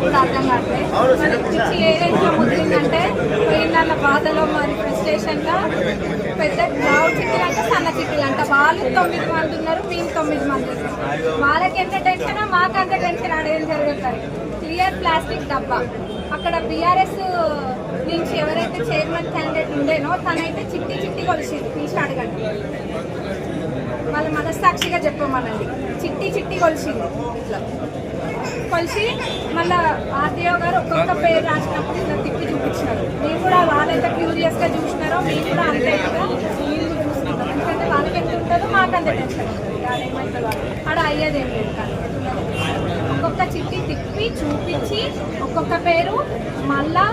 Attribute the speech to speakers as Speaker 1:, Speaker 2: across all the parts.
Speaker 1: కూడా అర్థం కావట్లేదు. మరి పిచ్చి ఏ రేంజ్లో ముదిరిందంటే పోయిన బాధలో మరి ఫ్రస్ట్రేషన్గా పెద్ద లావు చిట్టీలు అంటే సన్న చిట్టీలు అంట. వాళ్ళు 9 మంది ఉన్నారు, మేము 9 మంది ఉన్నారు. వాళ్ళకి ఎంత టెన్షన్ మాకు అంత టెన్షన్ అడేం జరుగుతుంది. క్లియర్ ప్లాస్టిక్ డబ్బా అక్కడ బీఆర్ఎస్ నుంచి ఎవరైతే చైర్మన్ క్యాండిడేట్ ఉండేనో తనైతే చిట్టి కొలిసింది. తీసి అడగండి, వాళ్ళ మనస్సాక్షిగా చెప్పమనండి. చిట్టి కొలిసింది. ఇట్లా కొలిసి మళ్ళీ ఆర్టీఓ గారు ఒక్కొక్క పేరు రాసినప్పుడు ఇట్లా తిప్పి చూపించినారు. మీరు కూడా వాళ్ళైతే క్యూరియస్గా చూసినారో మీరు కూడా అంతే కదా మీరు చూసుకుంటారు. ఎందుకంటే వాళ్ళకి ఎంత ఉంటుందో మాకు అంత టెన్షన్ ఉంటుంది. అదేమవుతుందో ఆడ అయ్యేదేం లేదు. కానీ ఒక్కొక్క చిట్టి తిప్పి చూపించి ఒక్కొక్క పేరు మళ్ళా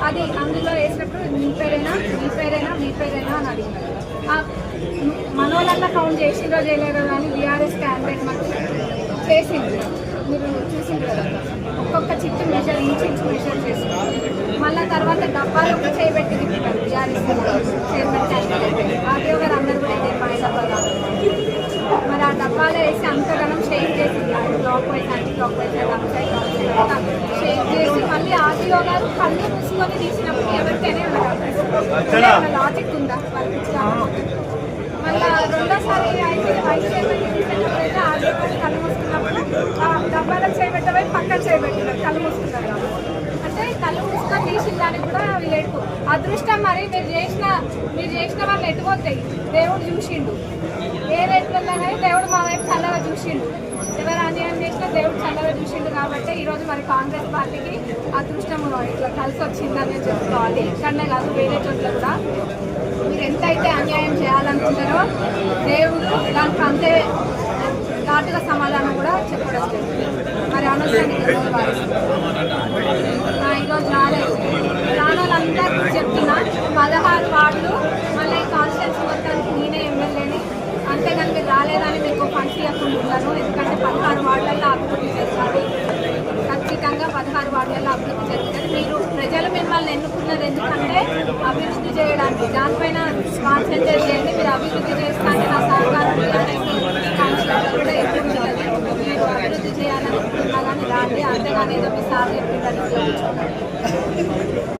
Speaker 1: అది అందులో వేసినప్పుడు మీ పేరేనా అని అడిగినారు. మనోళ్ళన్నా కౌంట్ చేసిందో చేయలేదో కానీ బీఆర్ఎస్ క్యాండిడేట్ మాకు చేసింది. మీరు చూసింది కదా, ఒక్కొక్క చిట్టు మెజర్ ఇంచు మెజర్ చేసింది. మళ్ళీ తర్వాత డబ్బాలు ఒక చేయబెట్టి తిప్పారు బీఆర్ఎస్ చైర్మన్ క్యాండిడేట్. ఆర్టీఓ గారు అందరూ కూడా ఇదే మా డబ్బా కాదు. మరి ఆ డబ్బాలో వేసి అంతగానం షేక్ చేసింది. Clockwise anticlockwise shake చేసి మళ్ళీ ఆర్టీఓ గారు కళ్ళు మూసుకొని తీసినప్పుడు ఎవరికైనా లాజిక్ ఉందా మళ్ళీ రెండోసారి వైస్ చైర్మన్ తీసినప్పుడైతే ఆర్టీఓ గారు కళ్ళు మూసుకున్నప్పుడు ఆ డబ్బాలో చేయబెట్టబోయి పక్కన చేయబెట్టినారు కళ్ళు మూసుకున్నారు. అంటే కళ్ళు మూసుకొని తీసిన దానికి కూడా వీళ్ళు అదృష్టం. మరి మీరు చేసిన వాళ్ళు ఎటుపోతాయి. దేవుడు చూసిండు ఏ రేట్లో కానీ దేవుడు మా వైపు చల్లగా చూసిండు. ఎవరు అన్యాయం చేసినా దేవుడు చల్లగా చూసిండు. కాబట్టి ఈరోజు మరి కాంగ్రెస్ పార్టీకి అదృష్టం ఇట్లా కలిసి వచ్చిందని చెప్పుకోవాలి. ఇక్కడనే కాదు వేరే చోట్ల కూడా మీరు ఎంతైతే అన్యాయం చేయాలనుకుంటారో దేవుడు దానికి అంతే ఘాటుగా సమాధానం కూడా చెప్పడం లేదు. మరి అనవసరంగా ఈరోజు రాలేదు. రానోళ్ళందరూ చెప్తున్నా 16 వార్డులు మళ్ళీ కాన్స్టిట్యున్సీ మొత్తానికి నేనే ఎమ్మెల్యేని. అంతేగాని మీరు రాలేదని మీకు ఫండ్స్ ఇవ్వకుంటున్నాను. ఎందుకంటే 16 వార్డులలో అభివృద్ధి జరగాలి. ఖచ్చితంగా 16 వార్డులలో అభివృద్ధి జరుగుతుంది. మీరు ప్రజలు మిమ్మల్ని ఎన్నుకున్నది ఎందుకంటే అభివృద్ధి చేయడానికి. దానిపైన కాన్సన్ట్రేట్ చేయండి. మీరు అభివృద్ధి చేస్తానే నా సహకారం కౌన్సిలర్లు కూడా ఎక్కువ ఉంటుంది. మీరు అభివృద్ధి చేయాలనుకుంటున్నా కానీ రాండి. అంతేగాని ఏదో మీ సార్ చెప్పిందని